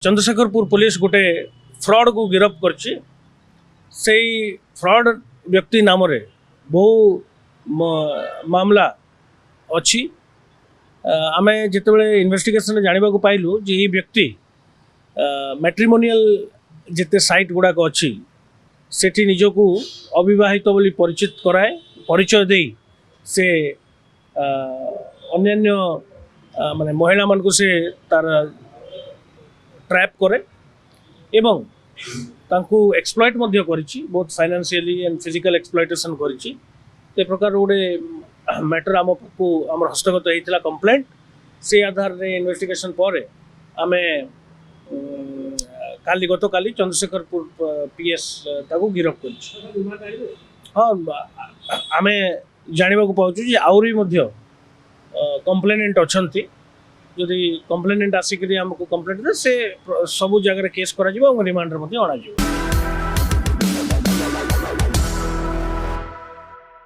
Chandrashekharpur police गोटे fraud को गिरफ्त करछि से फ्रॉड व्यक्ति नाम रे बहु मामला अच्छी आमे जितेबाला इन्वेस्टिगेशन जानवा पाइलु जे ये व्यक्ति मैट्रिमोनियल जिते साइट गुड़ाक अच्छी सेठी निजको अविवाहित बोली परिचित कराए परिचय दे से अन्यान्य माने महिला मान को से तार ट्रैप करे एवं तांकु एक्सप्लॉइट मध्य करिछि बहुत फाइनेंशियली एंड फिजिकल एक्सप्लॉइटेशन करिछि ते प्रकार गोटे मैटर आम को आम हस्तगत होता कंप्लेंट से आधार रे इन्वेस्टिगेशन पर आमे काली गत काली चंद्रशेखरपुर पीएस ताको गिरफ्त कर हाँ आमे जानवा पाचु जे आउरी मध्य कंप्लेनेंट अच्छी जदि कंप्लेनेंट आसिक आमको कंप्लेंट दे से सबू जगह केस करा रिमांड अणा